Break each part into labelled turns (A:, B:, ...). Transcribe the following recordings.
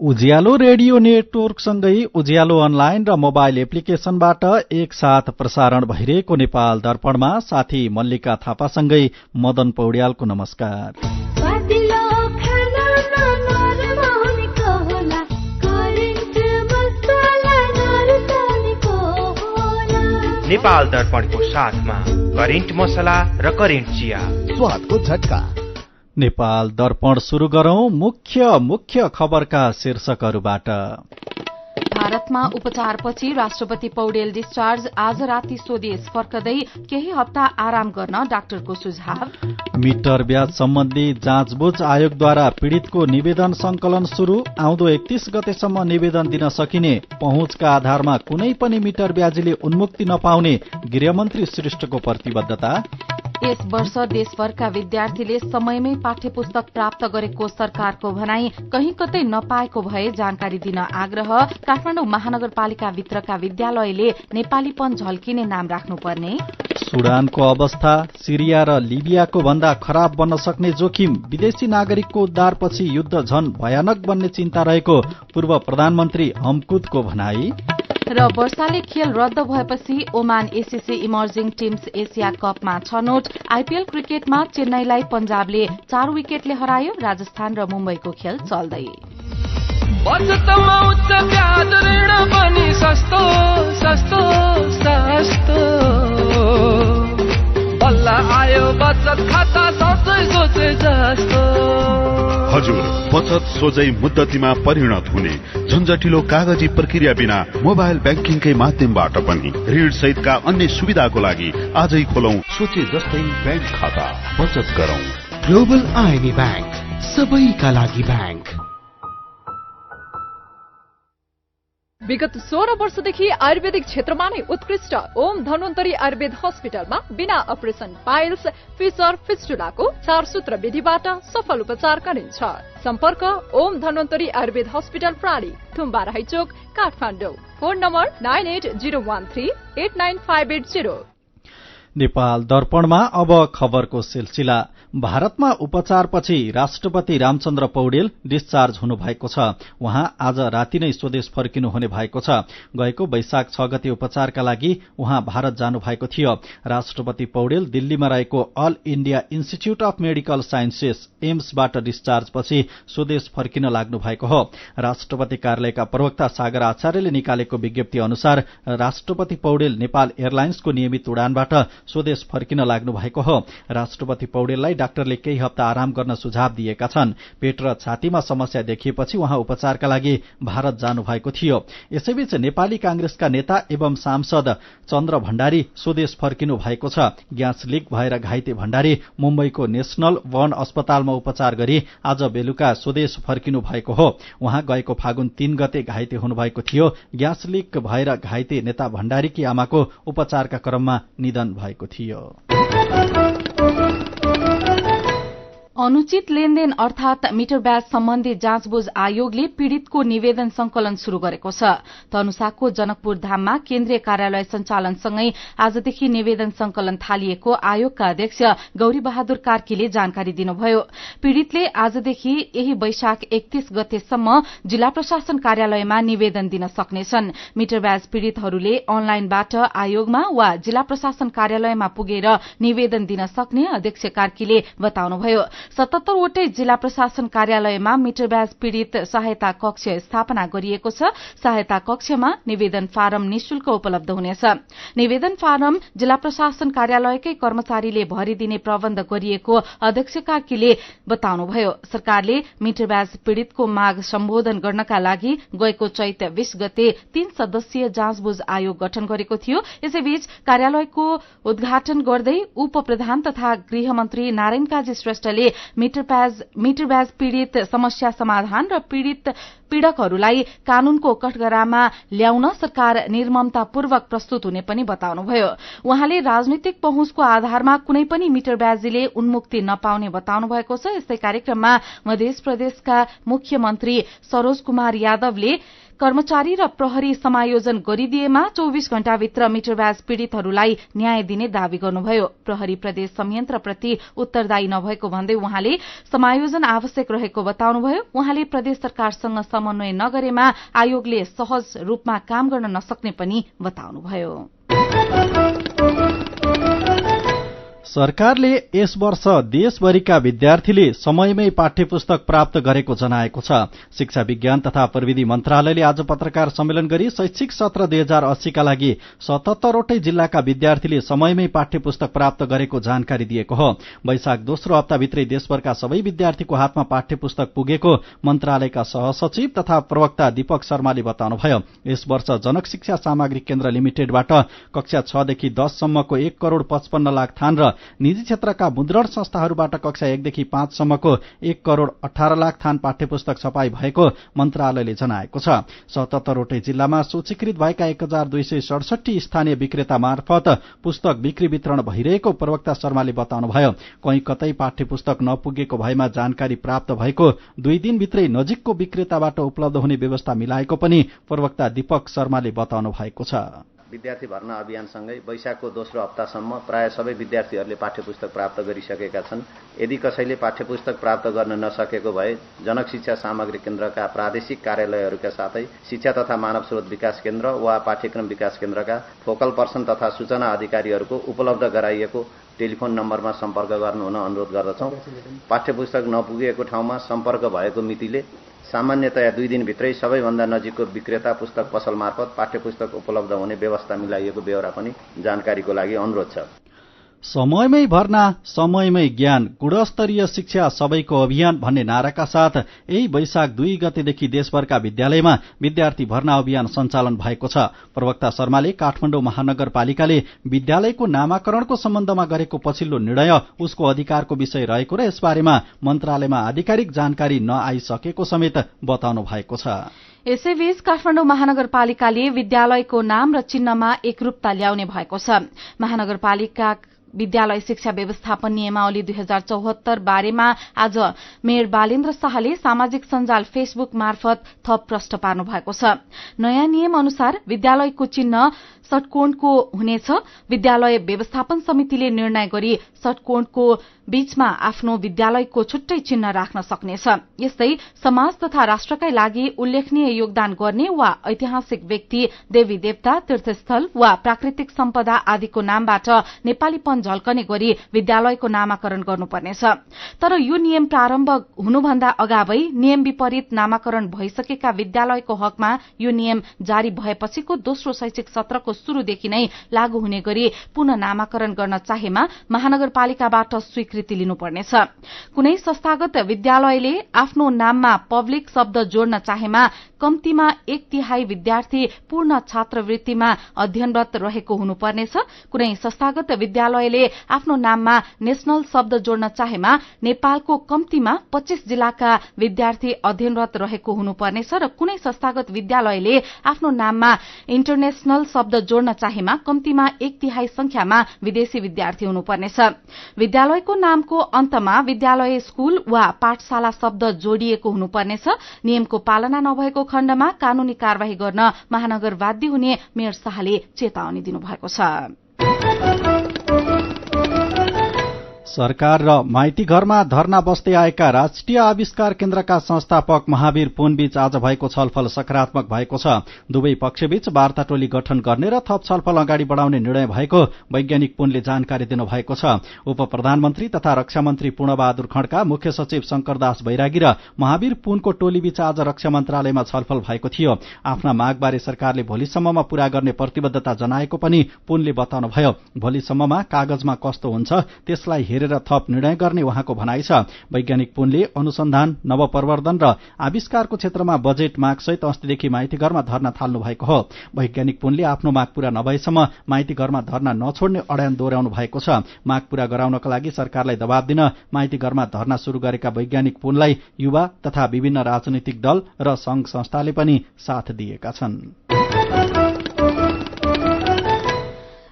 A: उज्यालो radio नेटवर्कसँगै उज्यालो online र mobile एप्लिकेशनबाट एकसाथ प्रसारण भइरहेको नेपाल दर्पणमा साथी मल्लिका थापासँगै मदन पौड्यालको नमस्कार।
B: नेपाल दर्पणको साथमा करेन्ट मसला र करेन्ट चिया,
C: स्वादको झट्का।
A: नेपाल दर्पण सुरु गरौं मुख्य खबरका शीर्षकहरूबाट।
D: भारतमा उपचारपछि राष्ट्रपति पौडेल डिस्चार्ज, आज राति स्वदेश फर्कदै केही हप्ता आराम गर्न डाक्टरको सुझाव।
A: मिटर ब्याज सम्बन्धी जाँचबुझ आयोगद्वारा पीड़ितको निवेदन संकलन शुरू, आउँदो 31 गतेसम्म निवेदन दिन सकिने, पहुँचका आधारमा कुनै पनि मिटर ब्याजीले उन्मुक्ति नपाउने गृहमन्त्री श्रेष्ठको प्रतिबद्धता।
D: यस वर्ष देशभरका विद्यार्थीले समयमै पाठ्यपुस्तक प्राप्त गरेको सरकारको भनाई, कहीँ कतै नपाएको भए जानकारी दिन आग्रह। काठमाडौँ महानगरपालिका भित्रका विद्यालयले नेपालीपन झल्किने नाम राख्नुपर्ने।
A: सुडानको अवस्था सिरिया र लिबियाको भन्दा खराब बन्न सक्ने जोखिम, विदेशी नागरिकको उद्धारपछि युद्ध झन भयानक बन्ने चिन्ता रहेको पूर्व प्रधानमन्त्री हमकुदको भनाई।
D: र वर्षाले खेल रद्द भएपछि Oman ACC emerging teams Asia कपमा छनौट। आईपीएल क्रिकेटमा चेन्नईलाई पञ्जाबले 4 विकेटले हरायो। राजस्थान र मुम्बईको खेल चल्दै।
E: बचतमा उच्च ब्याज ऋण पनि सस्तो सस्तो सस्तो, बल्ल आयो बचत खाता सोचे जस्तो।
F: हजुर, बचत सोझै मुद्दतीमा परिणत हुने, झन्झटिलो कागजी प्रक्रिया बिना मोबाइल ब्याङ्किङकै माध्यमबाट पनि ऋण सहितका अन्य सुविधाको लागि आजै खोलौं सोचे जस्तै ब्याङ्क खाता, बचत गरौं।
C: ग्लोबल आइएमए ब्याङ्क, सबैका लागि ब्याङ्क।
G: विगत 16 वर्षदेखि आयुर्वेदिक क्षेत्रमा नै उत्कृष्ट ओम धन्वन्तरी आयुर्वेद हस्पिटलमा बिना अपरेसन पाइल्स, फिसर, फिस्टुलाको 4 सूत्र विधिबाट सफल उपचार गरिन्छ। सम्पर्क ओम धन्वन्तरी आयुर्वेद हस्पिटल प्राणी, थुम्बा राईचोक, काठमाडौँ। Phone number 9801389580।
A: नेपाल दर्पणमा अब खबरको सिलसिला। भारतमा उपचारपछि राष्ट्रपति रामचन्द्र पौडेल डिस्चार्ज हुनुभएको छ। उहाँ आज राति नै स्वदेश फर्किनु हुने भएको छ। गएको वैशाख 6 गते उपचारका लागि उहाँ भारत जानु भएको थियो। राष्ट्रपति पौडेल दिल्लीमा रहेको all India institute of medical sciences एम्सबाट डिस्चार्ज पछि स्वदेश फर्किन लाग्नु भएको हो। राष्ट्रपति कार्यालयका प्रवक्ता सागर आचार्यले निकालेको विज्ञप्ति अनुसार राष्ट्रपति पौडेल नेपाल एयरलाइन्सको नियमित उडानबाट स्वदेश फर्किन लाग्नु भएको हो। राष्ट्रपति पौडेललाई डाक्टरले केही हप्ता आराम गर्न सुझाव दिएका छन्। पेट र छातीमा समस्या देखिएपछि उहाँ उपचारका लागि भारत जानु भएको थियो। यसैबीच नेपाली कांग्रेसका नेता एवं सांसद चन्द्र भण्डारी स्वदेश फर्किनु भएको छ। ग्यास लिक भएर घाइते भण्डारी मुम्बईको नेशनल वन अस्पतालमा उपचार गरी आज बेलुका स्वदेश फर्किनु भएको हो। उहाँ गएको फागुन 3 गते घाइते हुनुभएको थियो। ग्यास लिक भएर घाइते नेता भण्डारीकी आमाको उपचारका क्रममा निधन भएको थियो।
D: अनुचित लेनदेन अर्थात मिटर ब्याज सम्बन्धी जाँचबुझ आयोगले पीड़ितको निवेदन संकलन शुरू गरेको छ। धनुषाको जनकपुर धाममा केन्द्रीय कार्यालय सञ्चालनसँगै आजदेखि निवेदन संकलन थालिएको आयोगका अध्यक्ष गौरी बहादुर कार्कीले जानकारी दिनुभयो। पीड़ितले आजदेखि यही वैशाख 31 गतेसम्म जिल्ला प्रशासन कार्यालयमा निवेदन दिन सक्नेछन्। मिटर ब्याज पीड़ितहरूले अनलाइनबाट आयोगमा वा जिल्ला प्रशासन कार्यालयमा पुगेर निवेदन दिन सक्ने अध्यक्ष कार्कीले बताउनुभयो। 77 वटै जिल्ला प्रशासन कार्यालयमा मिटर ब्याज पीड़ित सहायता कक्ष स्थापना गरिएको छ। सहायता कक्षमा निवेदन फारम निशुल्क उपलब्ध हुनेछ। निवेदन फारम जिल्ला प्रशासन कार्यालयकै कर्मचारीले भरिदिने प्रबन्ध गरिएको अध्यक्ष कार्कीले बताउनुभयो। सरकारले मिटर ब्याज पीड़ितको माग सम्बोधन गर्नका लागि गएको चैत 20 गते 3 सदस्यीय जाँचबुझ आयोग गठन गरेको थियो। यसैबीच कार्यालयको उद्घाटन गर्दै उपप्रधान तथा गृहमन्त्री नारायण काजी श्रेष्ठले मिटर ब्याज पीड़ित समस्या समाधान र पीड़कहरूलाई कानूनको कठघरामा ल्याउन सरकार निर्ममतापूर्वक प्रस्तुत हुने पनि बताउनुभयो। उहाँले राजनीतिक पहुँचको आधारमा कुनै पनि मिटर ब्याजीले उन्मुक्ति नपाउने बताउनु भएको छ। यस्तै कार्यक्रममा मध्य प्रदेशका मुख्यमन्त्री सरोज कुमार यादवले कर्मचारी र प्रहरी समायोजन गरिदिएमा 24 घण्टाभित्र मिटर ब्याज पीड़ितहरूलाई न्याय दिने दावी गर्नुभयो। प्रहरी प्रदेश संयन्त्रप्रति उत्तरदायी नभएको भन्दै उहाँले समायोजन आवश्यक रहेको बताउनुभयो। उहाँले प्रदेश सरकारसँग समन्वय नगरेमा आयोगले सहज रूपमा काम गर्न नसक्ने पनि बताउनुभयो।
A: सरकारले यस वर्ष देशभरिका विद्यार्थीले समयमै पाठ्यपुस्तक प्राप्त गरेको जनाएको छ। शिक्षा विज्ञान तथा प्रविधि मन्त्रालयले आज पत्रकार सम्मेलन गरी शैक्षिक सत्र 2080 का लागि 77वटै जिल्लाका विद्यार्थीले समयमै पाठ्यपुस्तक प्राप्त गरेको जानकारी दिएको हो। वैशाख दोस्रो हप्ताभित्रै देशभरका सबै विद्यार्थीको हातमा पाठ्यपुस्तक पुगेको मन्त्रालयका सहसचिव तथा प्रवक्ता दीपक शर्माले बताउनुभयो। यस वर्ष जनक शिक्षा सामग्री केन्द्र लिमिटेडबाट कक्षा 6 देखि 10 सम्मको 1 करोड़ 55 लाख थान र निजी क्षेत्रका मुद्रण संस्थाहरूबाट कक्षा 1 देखि 5 सम्मको 1 करोड़ 18 लाख थान पाठ्यपुस्तक छपाई भएको मन्त्रालयले जनाएको छ। 77वटै जिल्लामा सूचीकृत भएका 1267 स्थानीय विक्रेता मार्फत पुस्तक बिक्री वितरण भइरहेको प्रवक्ता शर्माले बताउनुभयो। कहीँ कतै पाठ्यपुस्तक नपुगेको भएमा जानकारी प्राप्त भएको 2 दिनभित्रै नजिकको विक्रेताबाट उपलब्ध हुने व्यवस्था मिलाएको पनि प्रवक्ता दीपक शर्माले बताउनु भएको छ।
H: विद्यार्थी भर्ना अभियानसँगै वैशाखको दोस्रो हप्तासम्म प्राय सबै विद्यार्थीहरूले पाठ्यपुस्तक प्राप्त गरिसकेका छन्। यदि कसैले पाठ्यपुस्तक प्राप्त गर्न नसकेको भए जनक शिक्षा सामग्री केन्द्रका प्रादेशिक कार्यालयहरूका साथै शिक्षा तथा मानव स्रोत विकास केन्द्र वा पाठ्यक्रम विकास केन्द्रका फोकल पर्सन तथा सूचना अधिकारीहरूको उपलब्ध गराइएको टेलिफोन नम्बरमा सम्पर्क गर्नुहुन अनुरोध गर्दछौं। पाठ्यपुस्तक नपुगेको ठाउँमा सम्पर्क भएको मितिले सामान्यतया 2 दिनभित्रै सबैभन्दा नजिकको विक्रेता पुस्तक पसल मार्फत पाठ्यपुस्तक उपलब्ध हुने व्यवस्था मिलाइएको बेहोरा पनि जानकारीको लागि अनुरोध छ।
A: समयमै भर्ना समयमै ज्ञान गुणस्तरीय शिक्षा सबैको अभियान भन्ने नाराका साथ यही वैशाख 2 गतेदेखि देशभरका विद्यालयमा विद्यार्थी भर्ना अभियान सञ्चालन भएको छ। प्रवक्ता शर्माले काठमाडौँ महानगरपालिकाले विद्यालयको नामाकरणको सम्बन्धमा गरेको पछिल्लो निर्णय उसको अधिकारको विषय रहेको र यसबारेमा मन्त्रालयमा आधिकारिक जानकारी नआइसकेको समेत बताउनु भएको छ।
D: यसैबीच काठमाडौँ महानगरपालिकाले विद्यालयको नाम र चिन्हमा एकरूपता ल्याउने भएको छ। महानगरपालिका विद्यालय शिक्षा व्यवस्थापन नियमावली 2074 बारेमा आज मेयर बालेन्द्र शाहले सामाजिक सञ्जाल फेसबुक मार्फत थप प्रश्न पार्नु भएको छ। नयाँ नियम अनुसार विद्यालयको चिन्ह षट्कोणको हुनेछ। विद्यालय व्यवस्थापन समितिले निर्णय गरी षट्कोणको बीचमा आफ्नो विद्यालयको छुट्टै चिन्ह राख्न सक्नेछ। यस्तै समाज तथा राष्ट्रकै लागि उल्लेखनीय योगदान गर्ने वा ऐतिहासिक व्यक्ति, देवी देवता, तीर्थस्थल वा प्राकृतिक सम्पदा आदिको नामबाट नेपालीपन झल्कने गरी विद्यालयको नामाकरण गर्नुपर्नेछ। तर यो नियम प्रारम्भ हुनुभन्दा अगावै नियम विपरीत नामाकरण भइसकेका विद्यालयको हकमा यो नियम जारी भएपछिको दोस्रो शैक्षिक सत्रको शुरूदेखि नै लागू हुने गरी पुनः नामाकरण गर्न चाहेमा महानगरपालिकाबाट स्वीकृति लिनुपर्नेछ। कुनै संस्थागत विद्यालयले आफ्नो नाममा पब्लिक शब्द जोड्न चाहेमा कम्तीमा 1/3 विद्यार्थी पूर्ण छात्रवृत्तिमा अध्ययनरत रहेको हुनुपर्नेछ। कुनै संस्थागत विद्यालयले आफ्नो नाममा नेशनल शब्द जोड्न चाहेमा नेपालको कम्तीमा 25 जिल्लाका विद्यार्थी अध्ययनरत रहेको हुनुपर्नेछ र कुनै संस्थागत विद्यालयले आफ्नो नाममा इन्टरनेशनल शब्द जोड्न चाहेमा कम्तीमा 1/3 संख्यामा विदेशी विद्यार्थी हुनुपर्नेछ। विद्यालयको नामको अन्तमा विद्यालय, स्कूल वा पाठशाला शब्द जोडिएको हुनुपर्नेछ। नियमको पालना नभएको खण्डमा कानूनी कार्यवाही गर्न महानगर बाध्य हुने मेयर शाहले चेतावनी दिनुभएको छ।
A: सरकार र माइती घरमा धरना बस्दै आएका राष्ट्रिय आविष्कार केन्द्रका संस्थापक महावीर पुनबीच आज भएको छलफल सकारात्मक भएको छ। दुवै पक्षबीच वार्ता टोली गठन गर्ने र थप छलफल अगाडि बढ़ाउने निर्णय भएको वैज्ञानिक पुनले जानकारी दिनुभएको छ। उप प्रधानमन्त्री तथा रक्षा मन्त्री पूर्णबहादुर खड्का, मुख्य सचिव शंकरदास बैरागी र महावीर पुनको टोलीबीच आज रक्षा मन्त्रालयमा छलफल भएको थियो। आफ्ना मागबारे सरकारले भोलिसम्ममा पूरा गर्ने प्रतिबद्धता जनाएको पनि पुनले बताउनुभयो। भोलिसम्ममा कागजमा कस्तो हुन्छ त्यसलाई हेरेर थप निर्णय गर्ने उहाँको भनाइ छ। वैज्ञानिक पुनले अनुसन्धान, नवप्रवर्धन र आविष्कारको क्षेत्रमा बजेट मागसहित अस्तिदेखि माइती घरमा धर्ना थाल्नु भएको हो। वैज्ञानिक पुनले आफ्नो माग पूरा नभएसम्म माइती घरमा धर्ना नछोड्ने अडान दोहोर्याउनु भएको छ। माग पूरा गराउनका लागि सरकारलाई दबाव दिन माइती घरमा धर्ना शुरू गरेका वैज्ञानिक पुनलाई युवा तथा विभिन्न राजनैतिक दल र संघ संस्थाले पनि साथ दिएका छन्।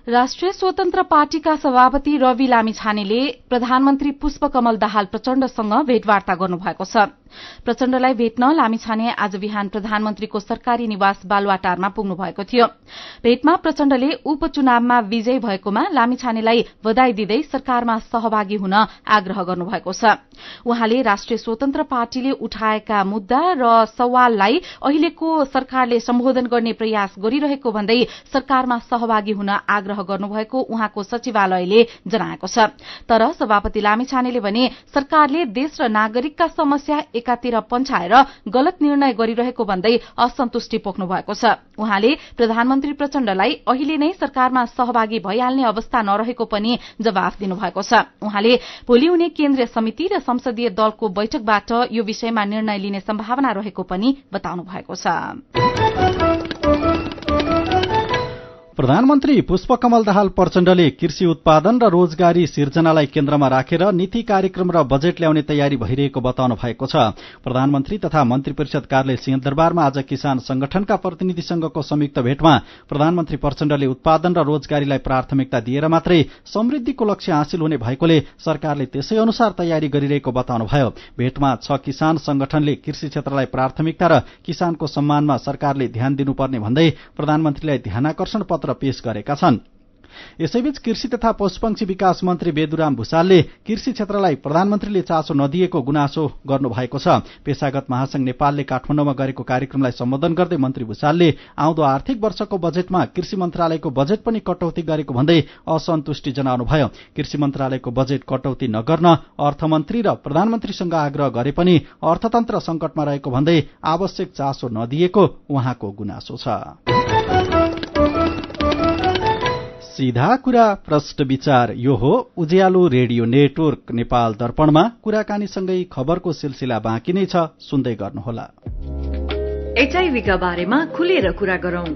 D: राष्ट्रिय स्वतन्त्र पार्टीका सभापति रवि लामिछानेले प्रधानमन्त्री पुष्पकमल दाहाल प्रचण्डसँग भेटवार्ता गर्नुभएको छ। प्रचण्डलाई भेट्न लामिछाने आज बिहान प्रधानमन्त्रीको सरकारी निवास बालुवाटारमा पुग्नु भएको थियो। भेटमा प्रचण्डले उपचुनावमा विजयी भएकोमा लामिछानेलाई बधाई दिँदै सरकारमा सहभागी हुन आग्रह गर्नुभएको छ। उहाँले राष्ट्रिय स्वतन्त्र पार्टीले उठाएका मुद्दा र सवाललाई अहिलेको सरकारले सम्बोधन गर्ने प्रयास गरिरहेको भन्दै सरकारमा सहभागी हुन आग्रह गर्नुभएको उहाँको सचिवालयले जनाएको छ। तर सभापति लामिछानेले भने सरकारले देश र नागरिकका समस्या एकातिर पन्छाएर गलत निर्णय गरिरहेको भन्दै असन्तुष्टि पोख्नु भएको छ। उहाँले प्रधानमन्त्री प्रचण्डलाई अहिले नै सरकारमा सहभागी भइहाल्ने अवस्था नरहेको पनि जवाफ दिनुभएको छ। उहाँले भोलि हुने केन्द्रीय समिति र संसदीय दलको बैठकबाट यो विषयमा निर्णय लिने सम्भावना रहेको पनि बताउनु भएको छ।
A: प्रधानमन्त्री पुष्पकमल दाहाल प्रचण्डले कृषि उत्पादन र रोजगारी सिर्जनालाई केन्द्रमा राखेर नीति कार्यक्रम र बजेट ल्याउने तयारी भइरहेको बताउनु भएको छ। प्रधानमन्त्री तथा मन्त्री परिषद कार्यालय सिंहदरबारमा आज किसान संगठनका प्रतिनिधिसँगको संयुक्त भेटमा प्रधानमन्त्री प्रचण्डले उत्पादन र रोजगारीलाई प्राथमिकता दिएर मात्रै समृद्धिको लक्ष्य हासिल हुने भएकोले सरकारले त्यसै अनुसार तयारी गरिरहेको बताउनुभयो। भेटमा 6 किसान संगठनले कृषि क्षेत्रलाई प्राथमिकता र किसानको सम्मानमा सरकारले ध्यान दिनुपर्ने भन्दै प्रधानमन्त्रीलाई ध्यानाकर्षण पत्र पेश गरेका छन्। यसैबीच कृषि तथा पशुपक्षी विकास मन्त्री बेदुराम भुसालले कृषि क्षेत्रलाई प्रधानमन्त्रीले चासो नदिएको गुनासो गर्नुभएको छ। पेशागत महासंघ नेपालले काठमाडौँमा गरेको कार्यक्रमलाई सम्बोधन गर्दै मन्त्री भुसालले आउँदो आर्थिक वर्षको बजेटमा कृषि मन्त्रालयको बजेट पनि कटौती गरेको भन्दै असन्तुष्टि जनाउनुभयो। कृषि मन्त्रालयको बजेट कटौती नगर्न अर्थमन्त्री र प्रधानमन्त्रीसँग आग्रह गरे पनि अर्थतन्त्र संकटमा रहेको भन्दै आवश्यक चासो नदिएको उहाँको गुनासो छ। सीधा कुरा प्रश्न विचार यो हो उज्यालो रेडियो नेटवर्क नेपाल दर्पणमा कुराकानीसँगै खबरको सिलसिला बाँकी नै छ, सुन्दै गर्नुहोला।
I: एचआईभी का बारेमा खुलेर कुरा गरौं।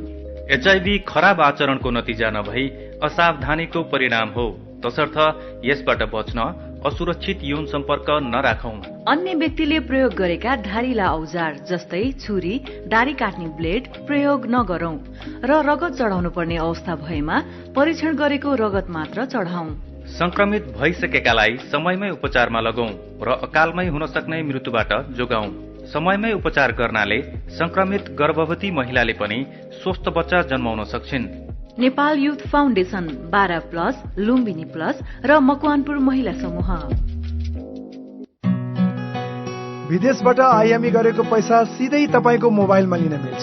J: एचआईभी खराब आचरणको नतिजा नभई असावधानीको परिणाम हो, तसर्थ यसबाट बच्न असुरक्षित यौन सम्पर्क नराखौं।
I: अन्य व्यक्तिले प्रयोग गरेका धारिला औजार जस्तै छुरी, दारी काट्ने ब्लेड प्रयोग नगरौं र रगत चढाउनु पर्ने अवस्था भएमा परीक्षण गरेको रगत मात्र चढाउँ।
J: संक्रमित भइसकेकालाई समयमै उपचारमा लगौं र अकालमै हुन सक्ने मृत्युबाट जोगाउँ। समयमै उपचार गर्नाले संक्रमित गर्भवती महिलाले पनि स्वस्थ बच्चा जन्माउन सक्छिन्।
I: Nepal youth foundation 12+ Lumbini plus र मकवानपुर महिला समूह।
K: विदेशबाट आइएमई गरेको पैसा सिधै तपाईको मोबाइलमा लिन मिल्छ।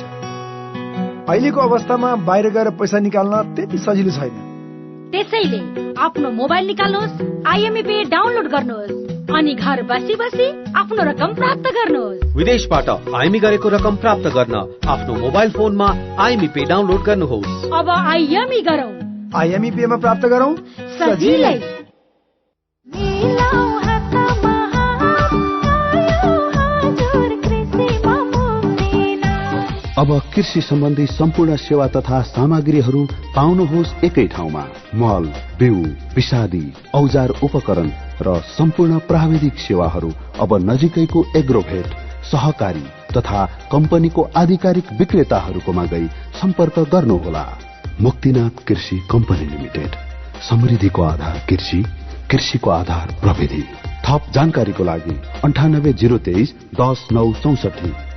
K: अहिलेको अवस्थामा बाहिर गएर पैसा निकाल्न त्यति सजिलो छैन।
L: त्यसैले आफ्नो मोबाइल निकाल्नुहोस्, आइएमई पे डाउनलोड गर्नुहोस् अनि घर बसी बसी आफ्नो रकम प्राप्त गर्नुहोस्।
M: विदेशबाट आइएमई गरेको रकम प्राप्त गर्न आफ्नो मोबाइल फोनमा आइएमई पे डाउनलोड गर्नुहोस्।
L: अब आइएमई गरौँ,
K: आइएमई पे मा प्राप्त गरौँ
L: सजिलै।
F: अब कृषि सम्बन्धी सम्पूर्ण सेवा तथा सामग्रीहरू पाउनुहोस् एकै ठाउँमा। मल, बिउ, विषादी, औजार उपकरण र सम्पूर्ण प्राविधिक सेवाहरू अब नजिकैको एग्रोभेट, सहकारी तथा कम्पनीको आधिकारिक विक्रेताहरूकोमा गई सम्पर्क गर्नुहोला। मुक्तिनाथ कृषि कम्पनी लिमिटेड, समृद्धिको आधार कृषि, कृषिको आधार प्रविधि। थप जानकारीको लागि 98 023 10 9 64।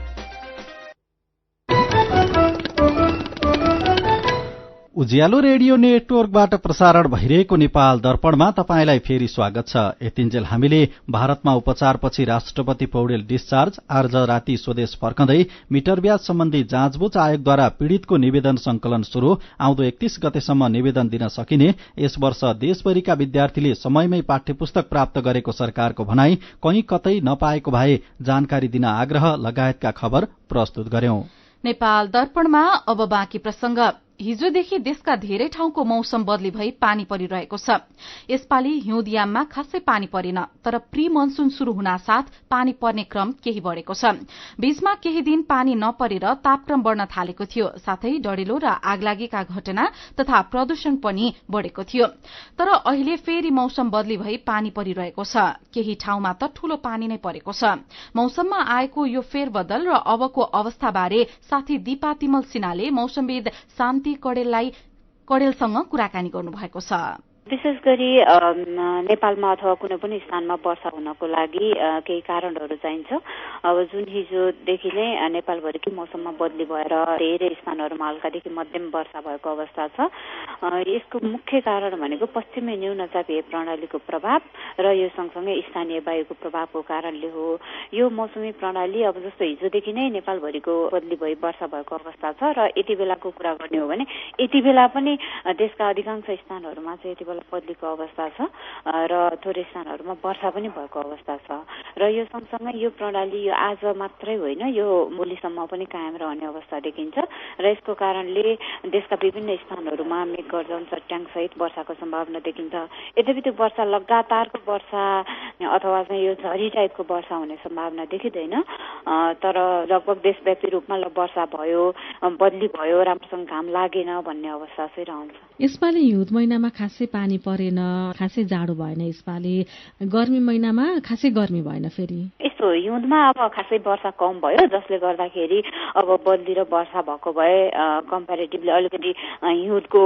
A: उज्यालो रेडियो नेटवर्कबाट प्रसारण भइरहेको नेपाल दर्पणमा तपाईंलाई फेरि स्वागत छ। यतिन्जेल हामीले भारतमा उपचारपछि राष्ट्रपति पौडेल डिस्चार्ज, आज राति स्वदेश फर्कँदै मिटर ब्याज सम्बन्धी जाँचबुझ आयोगद्वारा पीड़ितको निवेदन संकलन शुरू, आउँदो 31 गतेसम्म निवेदन दिन सकिने, यस वर्ष देशभरिका विद्यार्थीले समयमै पाठ्यपुस्तक प्राप्त गरेको सरकारको भनाई, कहीँ कतै नपाएको भए जानकारी दिन आग्रह लगायतका खबर प्रस्तुत गर्यौं।
D: नेपाल दर्पणमा अब बाँकी प्रसंग। हिजोदेखि देशका धेरै ठाउँको मौसम बदली भई पानी परिरहेको छ। यसपालि हिउँदयाममा खासै पानी परेन, तर प्री मनसून शुरू हुनासाथ पानी पर्ने क्रम केही बढ़ेको छ। बीचमा केही दिन पानी नपरेर तापक्रम बढ़न थालेको थियो, साथै डढेलो र आगलागीका घटना तथा प्रदूषण पनि बढ़ेको थियो। तर अहिले फेरि मौसम बदली भई पानी परिरहेको छ। केही ठाउँमा त ठूलो पानी नै परेको छ। मौसममा आएको यो फेरबदल र अबको अवस्थाबारे साथी दीपा तिमल सिन्हाले मौसमविद शान्ति कडेलसँग कुराकानी गर्नुभएको छ।
N: विशेष गरी नेपालमा अथवा कुनै पनि स्थानमा वर्षा हुनको लागि केही कारणहरू चाहिन्छ। अब जुन हिजोदेखि नै नेपालभरिकै मौसममा बदली भएर धेरै स्थानहरूमा हल्कादेखि मध्यम वर्षा भएको अवस्था छ। यसको मुख्य कारण भनेको पश्चिमी न्यूनचापीय प्रणालीको प्रभाव र यो सँगसँगै स्थानीय वायुको प्रभावको कारणले हो। यो मौसमी प्रणाली अब जस्तो हिजोदेखि नै नेपालभरिको बदली भई वर्षा भएको अवस्था छ र यति बेलाको कुरा गर्ने हो भने यति बेला पनि देशका अधिकांश स्थानहरूमा चाहिँ यति बेला बदलीको अवस्था छ र थोरै स्थानहरूमा वर्षा पनि भएको अवस्था छ र यो सँगसँगै यो प्रणाली यो आज मात्रै होइन, यो भोलिसम्म पनि कायम रहने अवस्था देखिन्छ र यसको कारणले देशका विभिन्न स्थानहरूमा मेघगर्जन चट्याङसहित वर्षाको सम्भावना देखिन्छ। यद्यपि त्यो वर्षा लगातारको वर्षा अथवा चाहिँ यो झरी टाइपको वर्षा हुने सम्भावना देखिँदैन, तर लगभग देशव्यापी रूपमा वर्षा भयो, बदली भयो, राम्रोसँग घाम लागेन भन्ने अवस्था चाहिँ रहन्छ।
O: यसपालि हिउँद महिनामा खासै पानी परेन, खासै जाडो भएन। यसपालि गर्मी महिनामा खासै गर्मी भएन। फेरि
N: यस्तो हिउँदमा अब खासै वर्षा कम भयो, जसले गर्दाखेरि अब बदली र वर्षा भएको भए कम्पेरिटिभली अलिकति हिउँदको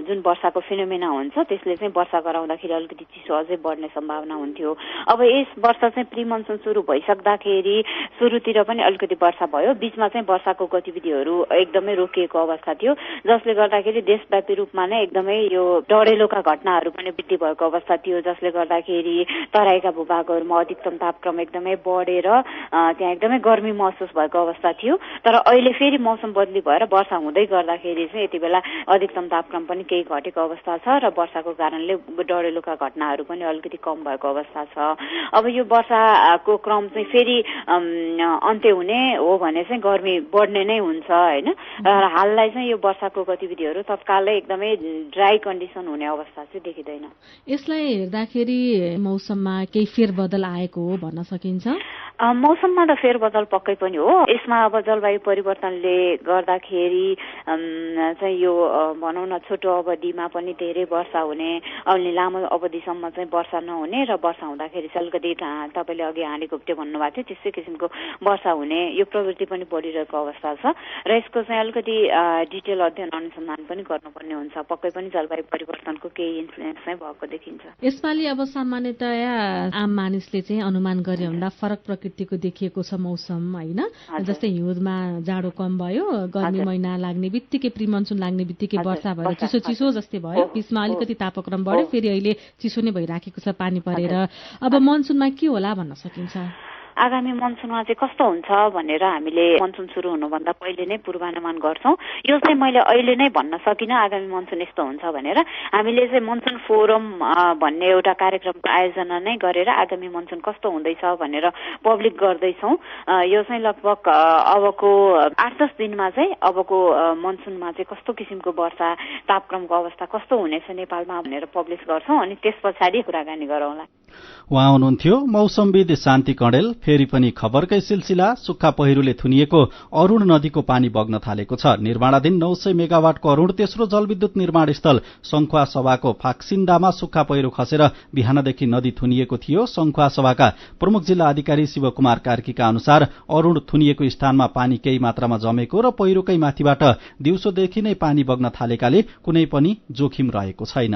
N: जुन वर्षाको फिनोमेना हुन्छ त्यसले चाहिँ वर्षा गराउँदाखेरि अलिकति चिसो अझै बढ्ने सम्भावना हुन्थ्यो। अब यस वर्ष चाहिँ प्री मनसुन सुरु भइसक्दाखेरि सुरुतिर पनि अलिकति वर्षा भयो, बीचमा चाहिँ वर्षाको गतिविधिहरू एकदमै रोकिएको अवस्था थियो, जसले गर्दाखेरि देशव्यापी रूपमा नै एकदमै यो डढेलोका घटनाहरू पनि वृद्धि भएको अवस्था थियो, जसले गर्दाखेरि तराईका भूभागहरूमा अधिकतम तापक्रम एकदमै बढेर त्यहाँ एकदमै गर्मी महसुस भएको अवस्था थियो। तर अहिले फेरि मौसम बदली भएर वर्षा हुँदै गर्दाखेरि चाहिँ यति बेला अधिकतम तापक्रम पनि केही घटेको अवस्था छ र वर्षाको कारणले डढेलोका घटनाहरू पनि अलिकति कम भएको अवस्था छ। अब यो वर्षाको क्रम चाहिँ फेरि अन्त्य हुने हो भने चाहिँ गर्मी बढ्ने नै हुन्छ होइन। र हाललाई चाहिँ यो वर्षाको गतिविधिहरू तत्कालै एकदमै ड्राई कन्डिसन हुने अवस्था चाहिँ देखिँदैन।
O: यसलाई हेर्दाखेरि मौसममा केही फेरबदल आएको हो भन्न सकिन्छ?
N: मौसममा त फेरबदल पक्कै पनि हो। यसमा अब जलवायु परिवर्तनले गर्दाखेरि चाहिँ यो भनौँ न छोटो अवधिमा पनि धेरै वर्षा हुने, अलि लामो अवधिसम्म चाहिँ वर्षा नहुने र वर्षा हुँदाखेरि चाहिँ अलिकति तपाईँले अघि हाँडी घोप्टे भन्नुभएको थियो त्यस्तै किसिमको वर्षा हुने यो प्रवृत्ति पनि बढिरहेको अवस्था छ र यसको चाहिँ अलिकति डिटेल अध्ययन अनुसन्धान पनि गर्नुपर्ने हुन्छ। पक्कै पनि जलवायु परिवर्तनको केही इन्फ्लुएन्स चाहिँ भएको देखिन्छ।
O: यसपालि अब सामान्यतया आम मानिसले चाहिँ अनुमान गरे भन्दा फरक प्रकृतिको देखिएको छ मौसम होइन। जस्तै हिउँदमा जाडो कम भयो, गर्मी महिना लाग्ने बित्तिकै प्री मनसुन लाग्ने बित्तिकै वर्षा भएर चिसो चिसो जस्तै भयो, बिचमा अलिकति तापक्रम बढ्यो, फेरि अहिले चिसो नै भइराखेको छ पानी परेर। अब मनसुनमा के होला भन्न सकिन्छ?
N: आगामी मनसुनमा चाहिँ कस्तो हुन्छ भनेर हामीले मनसुन सुरु हुनुभन्दा पहिले नै पूर्वानुमान गर्छौँ। यो चाहिँ मैले अहिले नै भन्न सकिनँ आगामी मनसुन यस्तो हुन्छ भनेर। हामीले चाहिँ मनसुन फोरम भन्ने एउटा कार्यक्रमको आयोजना नै गरेर आगामी मनसुन कस्तो हुँदैछ भनेर पब्लिक गर्दैछौँ। यो चाहिँ लगभग अबको 8-10 दिनमा चाहिँ अबको मनसुनमा चाहिँ कस्तो किसिमको वर्षा तापक्रमको अवस्था कस्तो हुनेछ नेपालमा भनेर पब्लिस गर्छौँ अनि त्यस पछाडि कुराकानी गरौँला।
A: उहाँ हुनुहुन्थ्यो मौसमविद शान्ति कणेल। फेरि पनि खबरकै सिलसिला। सुक्खा पहिरोले थुनिएको अरूण नदीको पानी बग्न थालेको छ। निर्माणाधीन 900 मेगावाटको अरूण तेस्रो जलविद्युत निर्माण स्थल संखुवा सभाको फाक्सिन्दामा सुक्खा पहिरो खसेर बिहानदेखि नदी थुनिएको थियो। संखुवा सभाका प्रमुख जिल्ला अधिकारी शिवकुमार कार्कीका अनुसार अरूण थुनिएको स्थानमा पानी केही मात्रामा जमेको र पहिरोकै माथिबाट दिउँसोदेखि नै पानी बग्न थालेकाले कुनै पनि जोखिम रहेको छैन।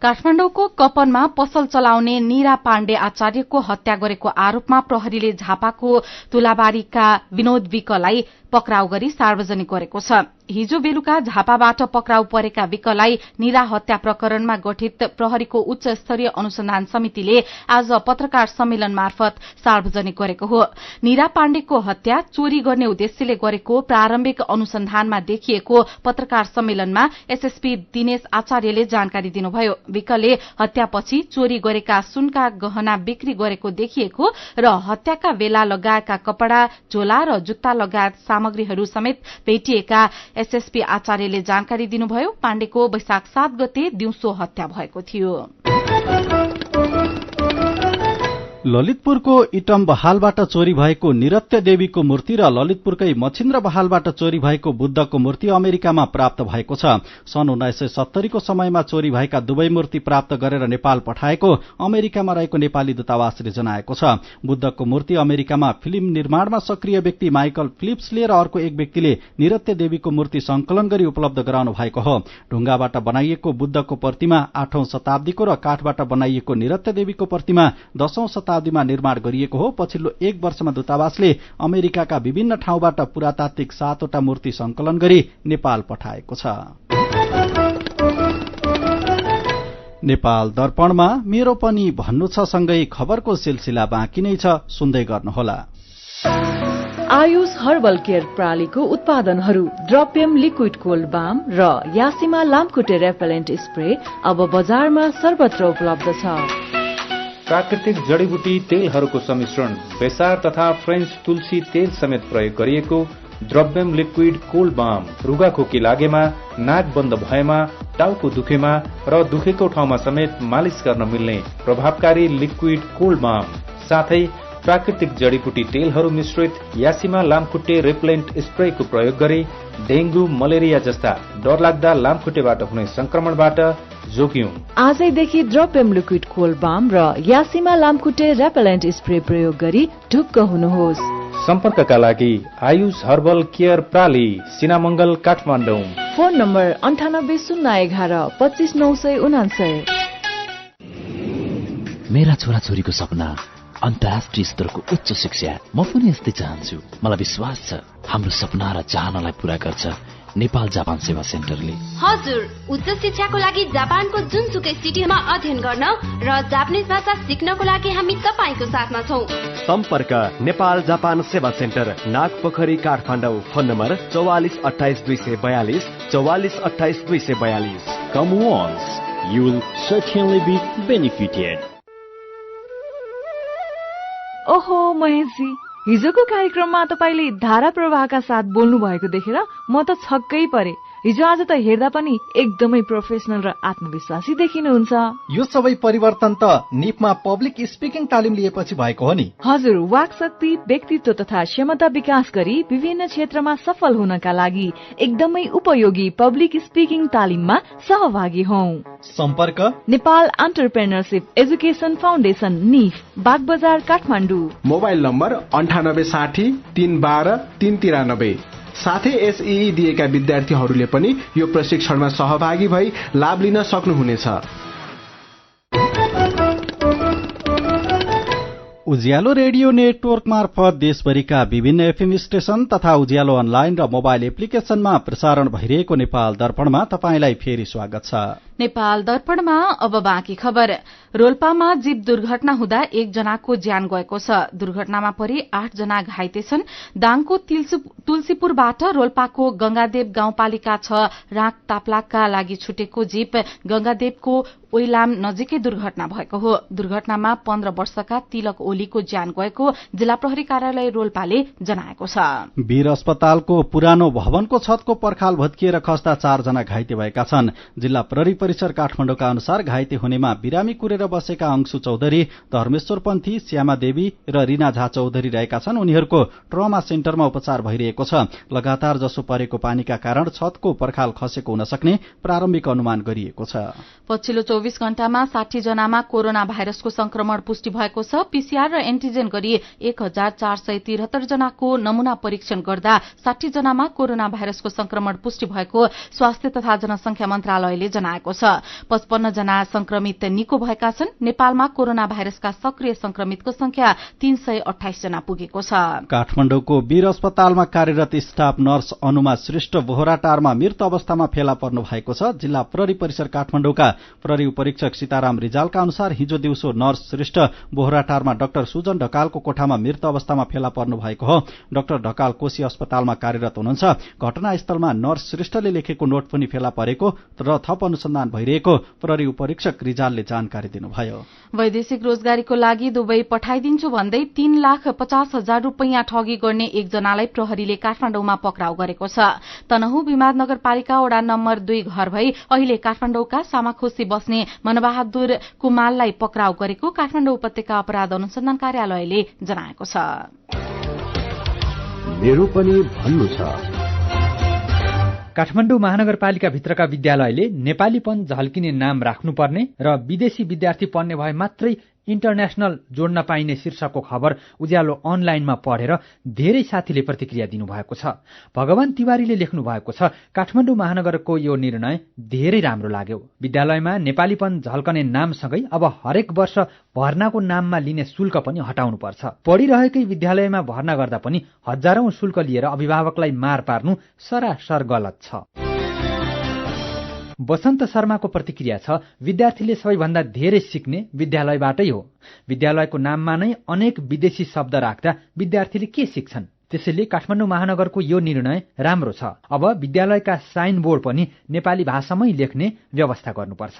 D: काठमाडौँको कपनमा पसल चलाउने निरा पाण्डे आचार्यको हत्या गरेको आरोपमा प्रहरीले झापाको तुलाबारीका विनोद विकलाई पक्राउ गरी सार्वजनिक गरेको छ। हिजो बेलुका झापाबाट पक्राउ परेका विकलाई निरा हत्या प्रकरणमा गठित प्रहरीको उच्च स्तरीय अनुसन्धान समितिले आज पत्रकार सम्मेलन मार्फत सार्वजनिक गरेको हो। निरा पाण्डेको हत्या चोरी गर्ने उद्देश्यले गरेको प्रारम्भिक अनुसन्धानमा देखिएको पत्रकार सम्मेलनमा एसएसपी दिनेश आचार्यले जानकारी दिनुभयो। विकले हत्यापछि चोरी गरेका सुनका गहना बिक्री गरेको देखिएको र हत्याका बेला लगाएका कपड़ा, झोला र जुत्ता लगायत सामग्रीहरू समेत भेटिएका एसएसपी आचार्यले जानकारी दिनुभयो। पाण्डेको वैशाख 7 गते दिउँसो हत्या भएको थियो।
A: ललितपुरको इटम बहालबाट चोरी भएको निरत्य देवीको मूर्ति र ललितपुरकै मछिन्द्र बहालबाट चोरी भएको बुद्धको मूर्ति अमेरिकामा प्राप्त भएको छ। सन् 1970 को समयमा चोरी भएका दुवै मूर्ति प्राप्त गरेर नेपाल पठाएको अमेरिकामा रहेको नेपाली दूतावासले जनाएको छ। बुद्धको मूर्ति अमेरिकामा फिल्म निर्माणमा सक्रिय व्यक्ति माइकल फिलिप्सले र अर्को एक व्यक्तिले निरत्य देवीको मूर्ति संकलन गरी उपलब्ध गराउनु भएको हो। ढुंगाबाट बनाइएको बुद्धको प्रतिमा 8औं शताब्दीको र काठबाट बनाइएको निरत्य देवीको प्रतिमा 10औं शताब्दीमा निर्माण गरिएको हो। पछिल्लो 1 वर्षमा दूतावासले अमेरिकाका विभिन्न ठाउँबाट पुरातात्विक 7 वटा मूर्ति संकलन गरी नेपाल पठाएको छ। नेपाल दर्पणमा मेरो पनि भन्नु छ सँगै खबरको सिलसिला बाँकी नै छ, सुन्दै गर्नुहोला।
I: आयुष हर्बल केयर प्रणालीको उत्पादनहरू ड्रपियम लिक्विड कोल्ड बाम र यासिमा लामखुट्टे रेपेलेन्ट स्प्रे अब बजारमा सर्वत्र उपलब्ध छ।
P: प्राकृतिक जडीबुटी तेलहरूको सम्मिश्रण बेसार तथा फ्रेन्च तुलसी तेल समेत प्रयोग गरिएको द्रव्यम लिक्विड कोल्ड बाम रुगाखोकी लागेमा, नाक बन्द भएमा, टाउको दुखेमा र दुखेको ठाउँमा समेत मालिश गर्न मिल्ने प्रभावकारी लिक्विड कोल्ड बाम साथै प्राकृतिक जडीबुटी तेलहरू मिश्रित यासिमा लामखुट्टे रेपेलेन्ट स्प्रेको प्रयोग गरी डेंगू, मलेरिया जस्ता डरलाग्दा लामखुट्टेबाट हुने संक्रमणबाट जोगियौं।
I: आजैदेखि ड्रपियम लिक्विड कोल्ड बाम र यासिमा लामखुट्टे रेपेलेन्ट स्प्रे प्रयोग गरी ढुक्क हुनुहोस्।
P: सम्पर्कका लागि आयुष हर्बल केयर प्राली, सिनामंगल, काठमाडौँ।
I: Phone number 980111 25999।
Q: मेरा छोराछोरीको सपना अन्तर्राष्ट्रिय स्तरको उच्च शिक्षा। म पनि यस्तै चाहन्छु। मलाई विश्वास छ हाम्रो सपना र चाहनालाई पूरा गर्छ नेपाल जापान सेवा सेन्टरले।
R: हजुर, उच्च शिक्षाको लागि जापानको जुनसुकै सिटीमा अध्ययन गर्न र जापानिज भाषा सिक्नको लागि हामी तपाईको साथमा छौं।
S: सम्पर्क नेपाल जापान सेवा centre, Nagpokhari, Kathmandu. Phone number 4428 242 4428 242।
T: Come once, you will certainly be benefited.
I: ओहो महेशजी, हिजोको कार्यक्रममा तपाईले धारा प्रवाहका साथ बोल्नु भएको देखेर म त छक्कै परे। हिजो आज त हेर्दा पनि एकदमै प्रोफेसनल र आत्मविश्वासी देखिनुहुन्छ।
A: यो सबै परिवर्तन त निपमा पब्लिक स्पिकिङ तालिम लिएपछि भएको हो नि।
I: हजुर, वाक शक्ति, व्यक्तित्व तथा क्षमता विकास गरी विभिन्न क्षेत्रमा सफल हुनका लागि एकदमै उपयोगी पब्लिक स्पिकिङ तालिममा सहभागी हौं।
A: सम्पर्क
I: Nepal entrepreneurship education foundation, nif, Bagbazar, Kathmandu.
U: Mobile number 9860 312 393। साथै एसईई दिएका विद्यार्थीहरूले पनि यो प्रशिक्षणमा सहभागी भई लाभ लिन सक्नुहुनेछ।
A: उज्यालो रेडियो नेटवर्क मार्फत देशभरिका विभिन्न एफएम स्टेशन तथा उज्यालो अनलाइन र मोबाइल एप्लिकेशनमा प्रसारण भइरहेको नेपाल दर्पणमा तपाईंलाई फेरि स्वागत छ।
D: नेपाल दर्पणमा अब बाँकी खबर। रोल्पामा जीप दुर्घटना हुँदा 1 जनाको ज्यान गएको छ। दुर्घटनामा परि 8 जना घाइते छन्। दाङको तुलसीपुरबाट रोल्पाको गंगादेव गाउँपालिका 6 राँक ताप्लाकका लागि छुटेको जीप गंगादेवको ओइलाम नजिकै दुर्घटना भएको हो। दुर्घटनामा 15 वर्षका तिलक ओलीको ज्यान गएको जिल्ला प्रहरी कार्यालय रोल्पाले जनाएको छ।
A: वीर अस्पतालको पुरानो भवनको छतको पर्खाल भत्किएर खस्दा 4 जना घाइते भएका छन्। जिल्ला प्रहरी परिसर काठमाडौँका अनुसार घाइते हुनेमा बिरामी कुरेर बसेका अंशु चौधरी, धर्मेश्वर पन्थी, श्यामा देवी र रीना झा चौधरी रहेका छन्। उनीहरूको ट्रमा सेन्टरमा उपचार भइरहेको छ। लगातार जसो परेको पानीका कारण छतको पर्खाल खसेको हुन सक्ने प्रारम्भिक अनुमान गरिएको छ।
D: पछिल्लो 24 घण्टामा 60 जनामा कोरोना भाइरसको संक्रमण पुष्टि भएको छ। पीसीआर र एन्टिजेन गरी 1473 जनाको नमूना परीक्षण गर्दा 60 जनामा कोरोना भाइरसको संक्रमण पुष्टि भएको स्वास्थ्य तथा जनसंख्या मन्त्रालयले जनाएको छ। 55 जना संक्रमित निको भएका छन्। नेपालमा कोरोना भाइरसका सक्रिय संक्रमितको संख्या 328 जना पुगेको छ।
A: काठमाडौँको वीर अस्पतालमा कार्यरत स्टाफ नर्स अनुमा श्रेष्ठ बोहराटारमा मृत अवस्थामा फेला पर्नु भएको छ। जिल्ला प्रहरी परिसर काठमाडौँका प्रहरी उपरीक्षक सीताराम रिजालका अनुसार हिजो दिउँसो नर्स श्रेष्ठ बोहराटारमा डाक्टर सुजन ढकालको कोठामा मृत अवस्थामा फेला पर्नु भएको हो। डाक्टर ढकाल कोशी अस्पतालमा कार्यरत हुनुहुन्छ। घटनास्थलमा नर्स श्रेष्ठले लेखेको नोट पनि फेला परेको र थप अनुसन्धान अनुसन्धान भइरहेको प्रहरी उपरीक्षक रिजालले जानकारी दिनुभयो।
D: वैदेशिक रोजगारीको लागि दुबई पठाइदिन्छु भन्दै 3,50,000 रूपियाँ ठगी गर्ने एकजनालाई प्रहरीले काठमाडौँमा पक्राउ गरेको छ। तनहु विमाद नगरपालिका वडा नम्बर 2 घर भई अहिले काठमाडौँका सामाखोसी बस्ने मनबहादुर कुमाललाई पक्राउ गरेको काठमाडौँ उपत्यका अपराध अनुसन्धान कार्यालयले जनाएको छ।
S: मेरो पनि भन्नु छ।
B: काठमाडौँ महानगरपालिका भित्रका विद्यालयले नेपालीपन झल्किने नाम राख्नुपर्ने र विदेशी विद्यार्थी पढ्ने भए मात्रै इन्टरनेशनल जोड्न पाइने शीर्षकको खबर उज्यालो अनलाइनमा पढेर धेरै साथीले प्रतिक्रिया दिनुभएको छ। भगवान तिवारीले लेख्नु भएको छ, काठमाडौँ महानगरको यो निर्णय धेरै राम्रो लाग्यो। विद्यालयमा नेपालीपन झल्कने नामसँगै अब हरेक वर्ष भर्नाको नाममा लिने शुल्क पनि हटाउनुपर्छ। पढिरहेकै विद्यालयमा भर्ना गर्दा पनि हजारौं शुल्क लिएर अभिभावकलाई मार पार्नु सरासर गलत छ। वसन्त शर्माको प्रतिक्रिया छ, विद्यार्थीले सबैभन्दा धेरै सिक्ने विद्यालयबाटै हो। विद्यालयको नाममा नै अनेक विदेशी शब्द राख्दा विद्यार्थीले के सिक्छन्? त्यसैले काठमाडौँ महानगरको यो निर्णय राम्रो छ। अब विद्यालयका साइन बोर्ड पनि नेपाली भाषामै लेख्ने व्यवस्था गर्नुपर्छ।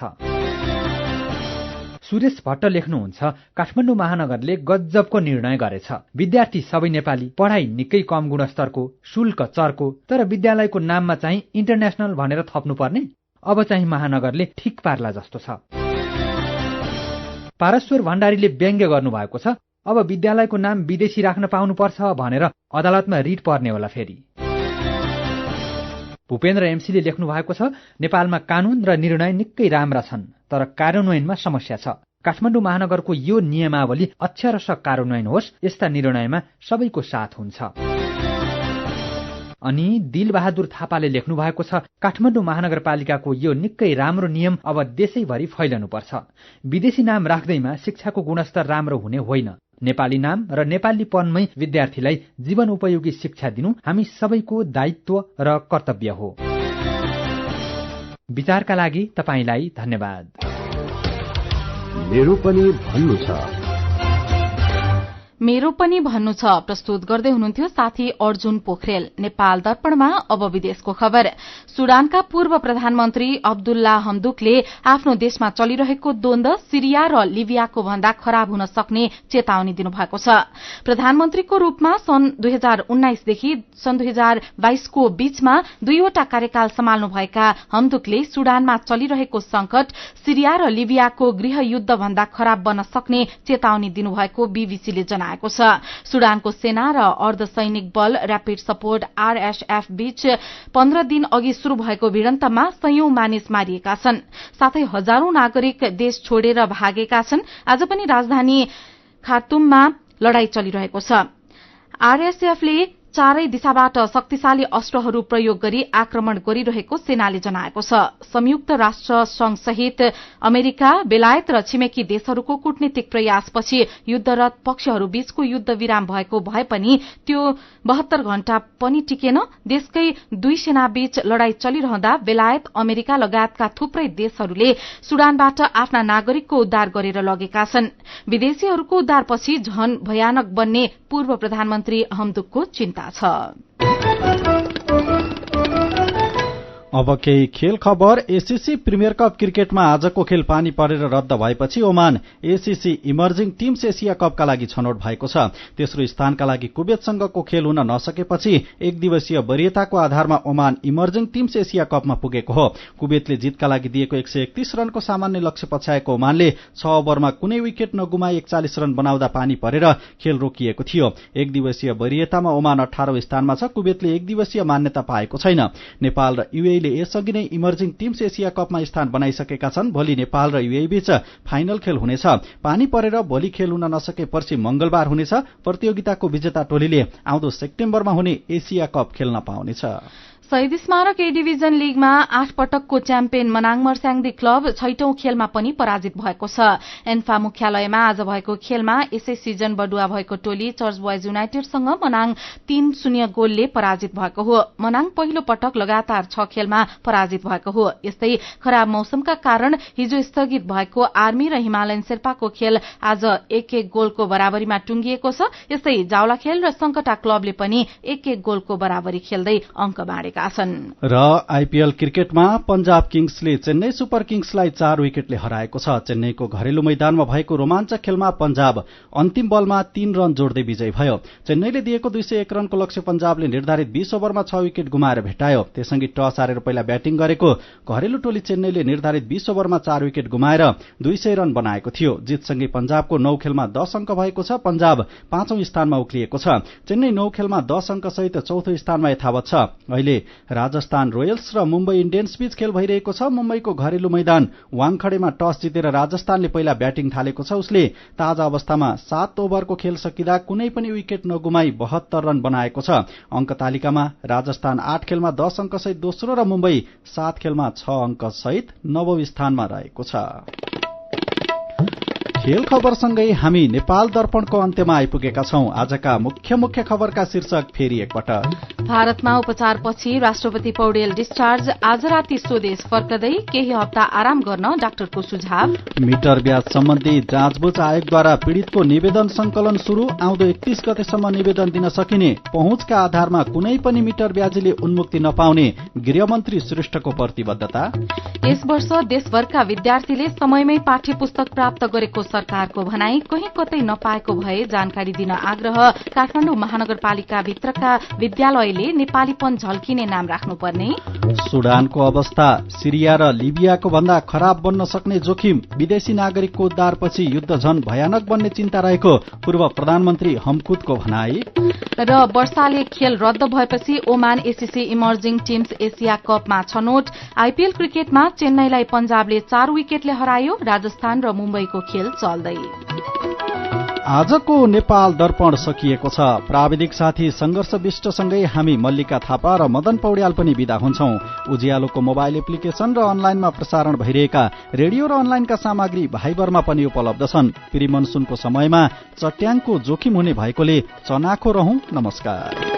B: सुरेश भट्ट लेख्नुहुन्छ, काठमाडौँ महानगरले गजबको निर्णय गरेछ। विद्यार्थी सबै नेपाली, पढाइ निकै कम गुणस्तरको, शुल्क चर्को, तर विद्यालयको नाममा चाहिँ इन्टरनेशनल भनेर थप्नुपर्ने? अब चाहिँ महानगरले ठिक पार्ला जस्तो छ। पारश्वर भण्डारीले व्यङ्ग्य गर्नुभएको छ, अब विद्यालयको नाम विदेशी राख्न पाउनुपर्छ भनेर अदालतमा रिट पर्ने होला फेरि। भूपेन्द्र एमसीले लेख्नु भएको छ, नेपालमा कानून र निर्णय निकै राम्रा छन्, तर कार्यान्वयनमा समस्या छ। काठमाडौँ महानगरको यो नियमावली अक्षरश कार्यान्वयन होस्, यस्ता निर्णयमा सबैको साथ हुन्छ। अनि दिलबहादुर थापाले लेख्नु भएको छ, काठमाडौँ महानगरपालिकाको यो निकै राम्रो नियम अब देशैभरि फैलनुपर्छ। विदेशी नाम राख्दैमा शिक्षाको गुणस्तर राम्रो हुने होइन। नेपाली नाम र नेपालीपनमै विद्यार्थीलाई जीवन उपयोगी शिक्षा दिनु हामी सबैको दायित्व र कर्तव्य हो। विचारका लागि तपाईलाई धन्यवाद।
S: मेरो पनि भन्नु छ।
D: मेरो पनि भन्नु छ प्रस्तुत गर्दै हुनुहुन्थ्यो साथी अर्जुन पोखरेल। नेपाल दर्पणमा अब विदेशको खबर। सुडानका पूर्व प्रधानमन्त्री अब्दुल्ला हमदुकले आफ्नो देशमा चलिरहेको द्वन्द सिरिया र लिबियाको भन्दा खराब हुन सक्ने चेतावनी दिनुभएको छ। प्रधानमन्त्रीको रूपमा सन् 2019 देखि सन् 2022 को बीचमा 2वटा कार्यकाल सम्हाल्नुभएका हमदुकले सुडानमा चलिरहेको संकट सिरिया र लिबियाको गृहयुद्ध भन्दा खराब बन्न सक्ने चेतावनी दिनुभएको बीबीसीले जनाएको छ। सुडानको सेना र अर्धसैनिक बल र्यापिड सपोर्ट आरएसएफ बीच 15 दिन अघि शुरू भएको भिडन्तमा सयौं मानिस मारिएका छन्, साथै हजारौं नागरिक देश छोडेर भागेका छन्। आज पनि राजधानी खार्तुममा लड़ाई चलिरहेको छ। आरएसएफले चारै दिशाबाट शक्तिशाली अस्त्रहरू प्रयोग गरी आक्रमण गरिरहेको सेनाले जनाएको छ। संयुक्त राष्ट्र संघ सहित अमेरिका, बेलायत र छिमेकी देशहरूको कूटनीतिक प्रयासपछि युद्धरत पक्षहरू बीचको युद्ध विराम भएको भए पनि त्यो 72 घण्टा पनि टिकेन। देशकै दुई सेनाबीच लड़ाई चलिरहँदा बेलायत, अमेरिका लगायतका थुप्रै देशहरूले सुडानबाट आफ्ना नागरिकको उद्धार गरेर लगेका छन्। विदेशीहरूको उद्धारपछि झन भयानक बन्ने पूर्व प्रधानमन्त्री हमदुकको चिन्ता छ।
A: अब केही खेल खबर। एसीसी प्रिमियर कप क्रिकेटमा आजको खेल पानी परेर रद्द भएपछि Oman ACC emerging teams Asia कपका लागि छनौट भएको छ। तेस्रो स्थानका लागि कुवेतसँगको खेल हुन नसकेपछि एक दिवसीय वरियताको आधारमा ओमान इमर्जिङ टिम्स एसिया कपमा पुगेको हो। कुवेतले जितका लागि दिएको 131 रनको सामान्य लक्ष्य पछ्याएको ओमानले 6 ओभरमा कुनै विकेट नगुमाई 41 रन बनाउँदा पानी परेर खेल रोकिएको थियो। एक दिवसीय वरियतामा ओमान 18औं स्थानमा छ। कुवेतले एक दिवसीय मान्यता पाएको छैन। नेपाल र यूएई यसअघि नै इमर्जिङ टिम्स एसिया कपमा स्थान बनाइसकेका छन्। भोलि नेपाल र यूएई बीच फाइनल खेल हुनेछ। पानी परेर भोलि खेल हुन नसके पर्सि मंगलबार हुनेछ। प्रतियोगिताको विजेता टोलीले आउँदो सेप्टेम्बरमा हुने एसिया कप खेल्न पाउनेछ।
D: शहीद स्मारक ए डिभिजन लीगमा 8 पटकको च्याम्पियन मनाङ मर्स्याङदी क्लब 6औं खेलमा पनि पराजित भएको छ। एन्फा मुख्यालयमा आज भएको खेलमा यसै सिजन बडुवा भएको टोली चर्च बोयज युनाइटेडसँग मनाङ 3-0 गोलले पराजित भएको हो। मनाङ पहिलो पटक लगातार 6 खेलमा पराजित भएको हो। यस्तै खराब मौसमका कारण हिजो स्थगित भएको आर्मी र हिमालयन शेर्पाको खेल आज 1-1 गोलको बराबरीमा टुंगिएको छ। यस्तै जावलाखेल र संकटा क्लबले पनि 1-1 गोलको बराबरी खेल्दै अंक बाँडेका गरेका छन्।
A: र आईपीएल क्रिकेटमा पंजाब किङ्सले चेन्नई सुपर किङ्सलाई 4 विकेटले हराएको छ। चेन्नईको घरेलु मैदानमा भएको रोमाञ्चक खेलमा पंजाब अन्तिम बलमा 3 रन जोड्दै विजयी भयो। चेन्नईले दिएको 201 रनको लक्ष्य पंजाबले निर्धारित 20 ओभरमा 6 विकेट गुमाएर भेटायो। त्यससँगै टस हारेर पहिला ब्याटिङ गरेको घरेलु टोली चेन्नईले निर्धारित 20 ओभरमा 4 विकेट गुमाएर 200 रन बनाएको थियो। जितसँगै पंजाबको 9 खेलमा 10 अंक भएको छ। पंजाब 5औं स्थानमा उक्लिएको छ। चेन्नई 9 खेलमा 10 अंक सहित 4थो स्थानमा यथावत छ। अहिले राजस्थान रोयल्स र मुम्बई इन्डियन्स बीच खेल भइरहेको छ। मुम्बईको घरेलु मैदान वाङखडेमा टस जितेर राजस्थानले पहिला ब्याटिङ थालेको छ। उसले ताजा अवस्थामा 7 ओभरको खेल सकिँदा कुनै पनि विकेट नगुमाई 72 रन बनाएको छ। अंक तालिकामा राजस्थान 8 खेलमा 10 अंक सहित दोस्रो र मुम्बई 7 खेलमा 6 अंक सहित 9औं स्थानमा रहेको छ। खेल खबरसँगै हामी नेपाल दर्पणको अन्त्यमा आइपुगेका छौं। आजका मुख्य खबरका शीर्षक फेरि एकपटक।
D: भारतमा उपचारपछि राष्ट्रपति पौडेल डिस्चार्ज। आज राति स्वदेश फर्कदै केही हप्ता आराम गर्न डाक्टरको सुझाव।
A: मिटर ब्याज सम्बन्धी जाँचबुझ आयोगद्वारा पीड़ितको निवेदन संकलन शुरू। आउँदो 31 गतेसम्म निवेदन दिन सकिने। पहुँचका आधारमा कुनै पनि मिटर ब्याजीले उन्मुक्ति नपाउने गृहमन्त्री श्रेष्ठको प्रतिबद्धता।
D: यस वर्ष देशभरका विद्यार्थीले समयमै पाठ्य पुस्तक प्राप्त गरेको सरकारको भनाई। कहीं कतै नपाएको भए जानकारी दिन आग्रह। काठमाडौँ महानगरपालिका भित्रका विद्यालयले नेपालीपन झल्किने नाम राख्नुपर्ने।
A: सुडानको अवस्था सिरिया र लिबियाको भन्दा खराब बन्न सक्ने जोखिम। विदेशी नागरिकको उद्धारपछि युद्ध झन भयानक बन्ने चिन्ता रहेको पूर्व प्रधानमन्त्री हमकुदको भनाई।
D: र वर्षाले खेल रद्द भएपछि Oman ACC emerging teams Asia कपमा छनौट। आईपीएल क्रिकेटमा चेन्नईलाई पंजाबले 4 विकेटले हरायो। राजस्थान र मुम्बईको खेल चल्दै।
A: आजको नेपाल दर्पण सकिएको छ। प्राविधिक साथी संघर्ष विष्टसँगै हामी मल्लिका थापा र मदन पौड्याल पनि विदा हुन्छौं। उज्यालोको मोबाइल एप्लिकेशन र अनलाइनमा प्रसारण भइरहेका रेडियो र अनलाइनका सामग्री भाइबरमा पनि उपलब्ध छन्। प्री मनसुनको समयमा चट्याङको जोखिम हुने भएकोले चनाखो रहौं। नमस्कार।